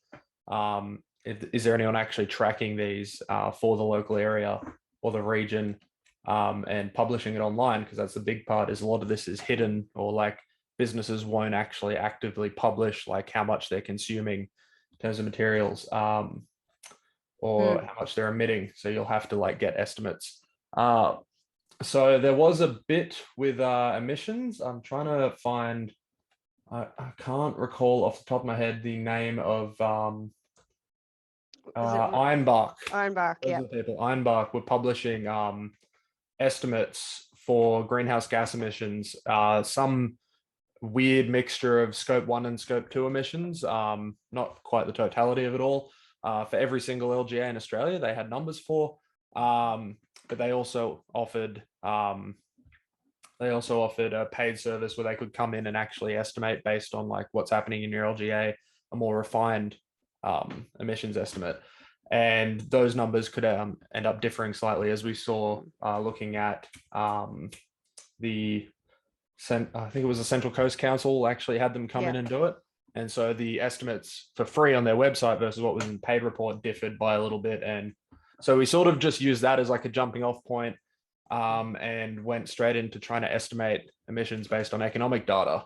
is there anyone actually tracking these for the local area or the region, and publishing it online, because that's the big part, is a lot of this is hidden, or like businesses won't actually actively publish like how much they're consuming in terms of materials, or how much they're emitting. So you'll have to like get estimates. So there was a bit with emissions. I'm trying to find, I can't recall off the top of my head the name of Ironbark. Ironbark, Those yeah. are the people. Ironbark were publishing estimates for greenhouse gas emissions, some weird mixture of scope 1 and scope 2 emissions, not quite the totality of it all. For every single LGA in Australia, they had numbers for, but they also offered a paid service where they could come in and actually estimate based on like what's happening in your LGA, a more refined emissions estimate. And those numbers could end up differing slightly, as we saw looking at I think it was the Central Coast Council actually had them come in and do it. And so the estimates for free on their website versus what was in the paid report differed by a little bit. And so we sort of just used that as like a jumping off point, and went straight into trying to estimate emissions based on economic data.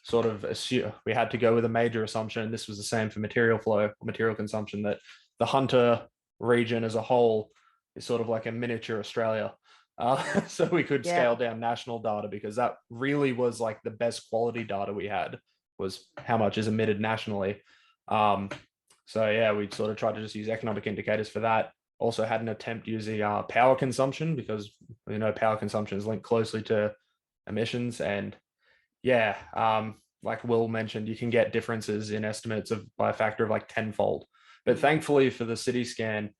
Sort of assume we had to go with a major assumption, and this was the same for material flow, material consumption, that the Hunter region as a whole is sort of like a miniature Australia. So we could scale down national data, because that really was like the best quality data we had, was how much is emitted nationally. So yeah, we sort of tried to just use economic indicators for that. Also had an attempt using power consumption, because you know power consumption is linked closely to emissions. And yeah, like Will mentioned, you can get differences in estimates by a factor of like tenfold. But thankfully for the CityScan,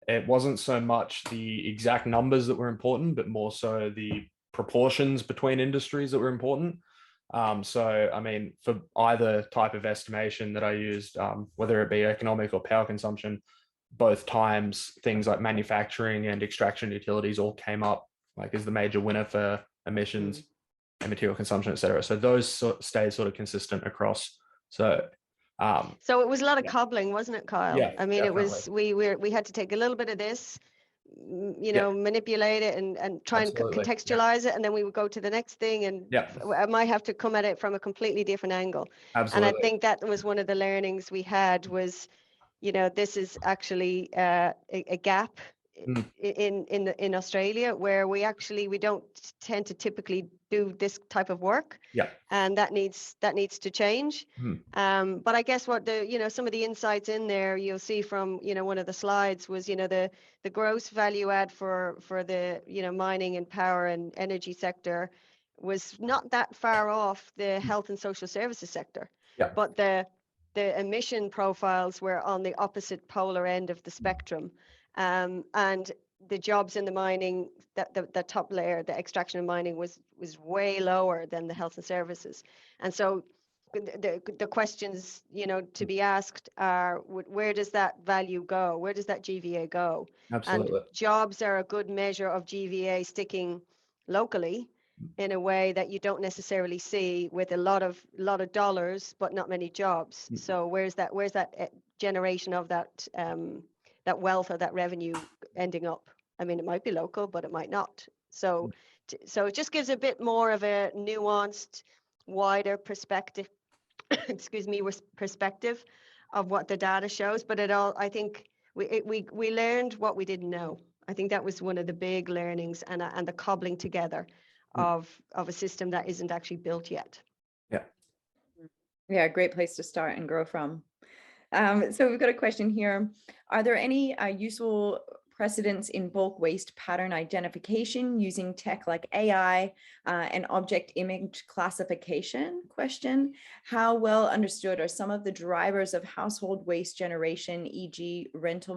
it wasn't so much the exact numbers that were important, but more so the proportions between industries that were important. So, I mean, for either type of estimation that I used, whether it be economic or power consumption, both times things like manufacturing and extraction utilities all came up like as the major winner for emissions and material consumption, et cetera. So those stayed sort of consistent across. So it was a lot of cobbling, wasn't it, Kyle? Yeah, I mean, definitely. it was we had to take a little bit of this, you know, manipulate it and try Absolutely. and contextualize it, and then we would go to the next thing, and I might have to come at it from a completely different angle. Absolutely. And I think that was one of the learnings we had was, you know, this is actually a gap in Australia, where we don't tend to typically do this type of work. And that needs to change. But I guess what some of the insights in there you'll see from, you know, one of the slides was, you know, the gross value add for the, you know, mining and power and energy sector was not that far off the health and social services sector. Yeah. But the emission profiles were on the opposite polar end of the spectrum. And the jobs in the mining, the top layer, the extraction and mining was way lower than the health and services. And so the questions, to be asked are, where does that value go? Where does that GVA go? Absolutely. And jobs are a good measure of GVA sticking locally in a way that you don't necessarily see with a lot of dollars, but not many jobs. So where's that generation of that that wealth or that revenue ending up? I mean, it might be local, but it might not. So it just gives a bit more of a nuanced, wider perspective. Excuse me, perspective of what the data shows. But I think we learned what we didn't know. I think that was one of the big learnings, and the cobbling together of a system that isn't actually built yet. Yeah, great place to start and grow from. So we've got a question here. Are there any useful precedents in bulk waste pattern identification using tech like AI and object image classification? Question: how well understood are some of the drivers of household waste generation, e.g. rental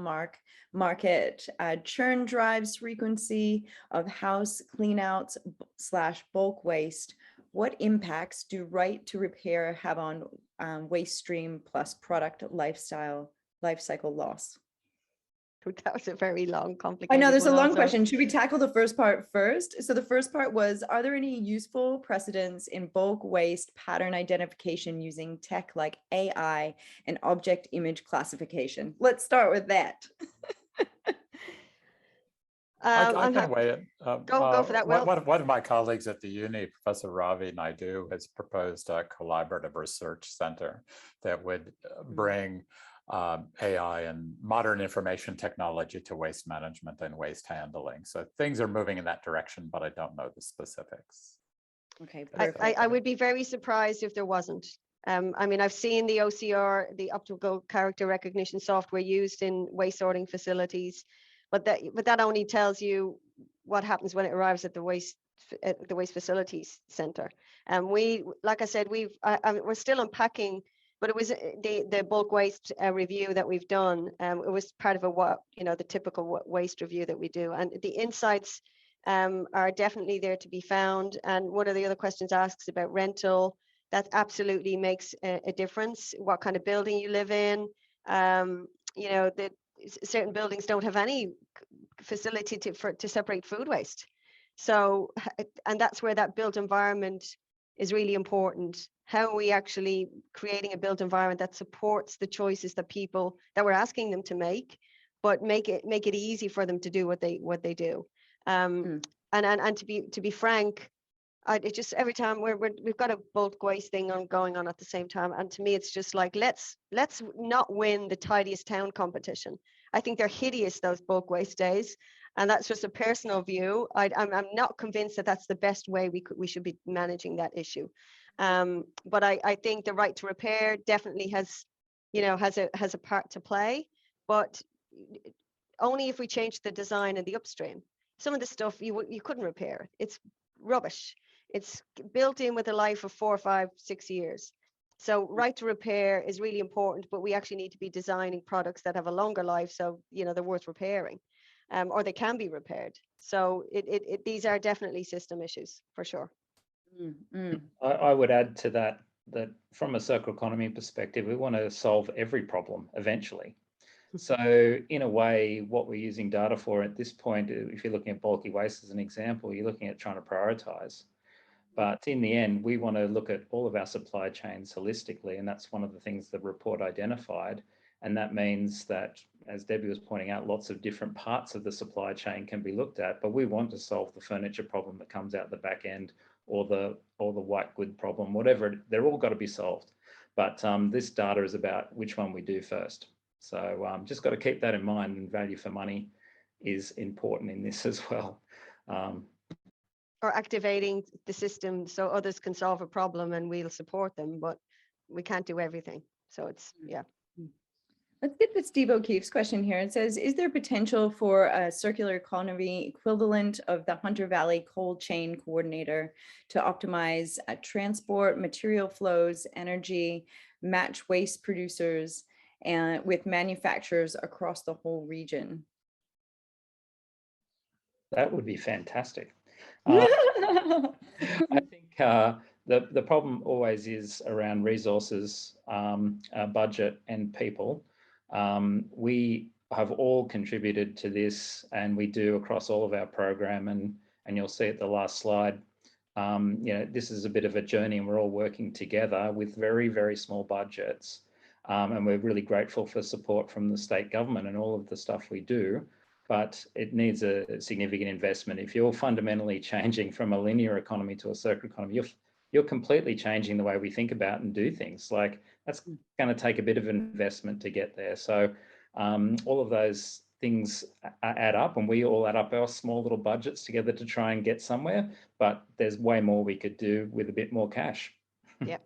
market churn drives, frequency of house cleanouts / bulk waste? What impacts do right to repair have on waste stream plus product life cycle loss? That was a very long, complicated. I know there's a long also. question. Should we tackle the first part first? So the first part was, are there any useful precedents in bulk waste pattern identification using tech like AI and object image classification? Let's start with that. I can weigh it. Go for that, Will. One of my colleagues at the uni, Professor Ravi Naidu, has proposed a collaborative research center that would bring AI and modern information technology to waste management and waste handling. So things are moving in that direction, but I don't know the specifics. Okay, I would be very surprised if there wasn't. I mean, I've seen the OCR, the optical character recognition software used in waste sorting facilities, but that only tells you what happens when it arrives at the waste facilities center. And like I said, we're still unpacking, but it was the bulk waste review that we've done. It was part of the typical waste review that we do, and the insights are definitely there to be found. And one of the other questions asks about rental. That absolutely makes a difference. What kind of building you live in? Certain buildings don't have any facility to separate food waste. So, and that's where that built environment is really important. How are we actually creating a built environment that supports the choices that we're asking them to make, but make it easy for them to do what they do. And to be frank, it just, every time we've got a bulk waste thing going on at the same time, and to me it's just like, let's not win the tidiest town competition. I think they're hideous, those bulk waste days, and that's just a personal view. I'm not convinced that that's the best way we should be managing that issue. But I think the right to repair definitely has a part to play, but only if we change the design and the upstream. Some of the stuff you couldn't repair. It's rubbish. It's built in with a life of 4, 5, 6 years. So right to repair is really important, but we actually need to be designing products that have a longer life, so they're worth repairing, or they can be repaired. So these are definitely system issues for sure. I would add to that from a circular economy perspective, we want to solve every problem eventually. So in a way, what we're using data for at this point, if you're looking at bulky waste as an example, you're looking at trying to prioritize. But in the end, we want to look at all of our supply chains holistically, and that's one of the things the report identified. And that means that, as Debbie was pointing out, lots of different parts of the supply chain can be looked at, but we want to solve the furniture problem that comes out the back end, or the white good problem, whatever. They're all got to be solved. But this data is about which one we do first. So just got to keep that in mind, and value for money is important in this as well. Or activating the system so others can solve a problem and we'll support them, but we can't do everything. So it's, yeah. Let's get to Steve O'Keefe's question here. It says, is there potential for a circular economy equivalent of the Hunter Valley Cold Chain Coordinator to optimize transport, material flows, energy, match waste producers, and with manufacturers across the whole region? That would be fantastic. I think the problem always is around resources, budget, and people. We have all contributed to this, and we do across all of our program. And you'll see at the last slide, this is a bit of a journey, and we're all working together with very, very small budgets. And we're really grateful for support from the state government and all of the stuff we do. But it needs a significant investment. If you're fundamentally changing from a linear economy to a circular economy, you're completely changing the way we think about and do things. Like, that's going to take a bit of investment to get there. So all of those things add up, and we all add up our small little budgets together to try and get somewhere. But there's way more we could do with a bit more cash. Yep.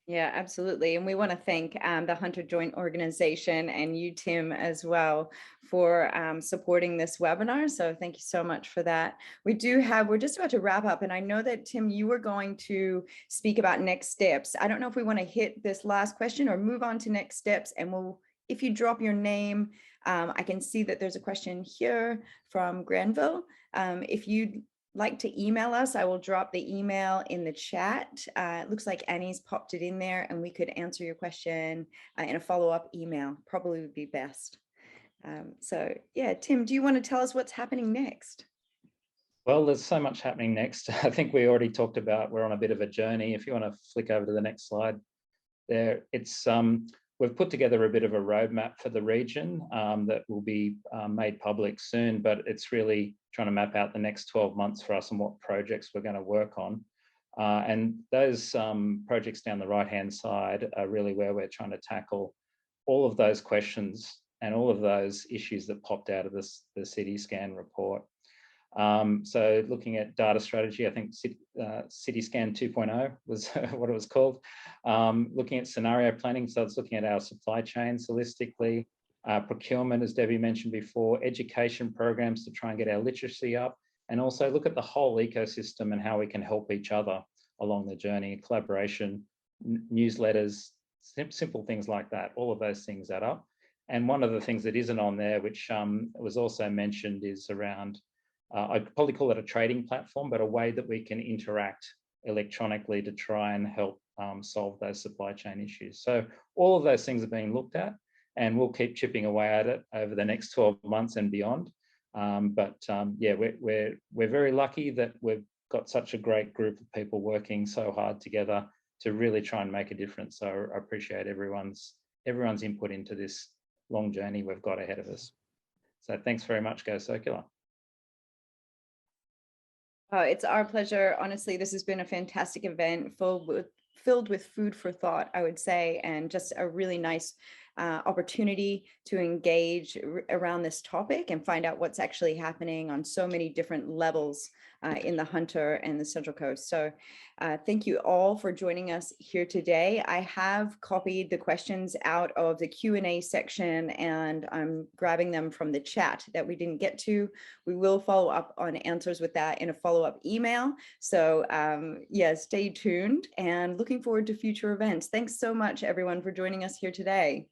Yeah, absolutely. And we want to thank the Hunter Joint Organization and you, Tim, as well, for supporting this webinar. So thank you so much for that. We're just about to wrap up. And I know that, Tim, you were going to speak about next steps. I don't know if we want to hit this last question or move on to next steps. And if you drop your name, I can see that there's a question here from Granville. If you'd like to email us, I will drop the email in the chat. It looks like Annie's popped it in there, and we could answer your question in a follow-up email. Probably would be best. So yeah, Tim, do you want to tell us what's happening next? Well, there's so much happening next. I think we already talked about we're on a bit of a journey. If you want to flick over to the next slide there, it's we've put together a bit of a roadmap for the region that will be made public soon, but it's really trying to map out the next 12 months for us and what projects we're going to work on. And those projects down the right-hand side are really where we're trying to tackle all of those questions and all of those issues that popped out of the City Scan report. So looking at data strategy, I think City Scan 2.0 was what it was called. Looking at scenario planning, so it's looking at our supply chains holistically. Procurement, as Debbie mentioned before, education programs to try and get our literacy up, and also look at the whole ecosystem and how we can help each other along the journey. Collaboration, newsletters, simple things like that. All of those things add up. And one of the things that isn't on there, which was also mentioned, is around I'd probably call it a trading platform, but a way that we can interact electronically to try and help solve those supply chain issues. So all of those things are being looked at, and we'll keep chipping away at it over the next 12 months and beyond. Yeah, we're very lucky that we've got such a great group of people working so hard together to really try and make a difference. So I appreciate everyone's input into this long journey we've got ahead of us. So thanks very much, Go Circular. It's our pleasure. Honestly, this has been a fantastic event filled with food for thought, I would say, and just a really nice opportunity to engage around this topic and find out what's actually happening on so many different levels in the Hunter and the Central Coast. So thank you all for joining us here today. I have copied the questions out of the Q&A section, and I'm grabbing them from the chat that we didn't get to. We will follow up on answers with that in a follow-up email. So yeah, stay tuned and looking forward to future events. Thanks so much, everyone, for joining us here today.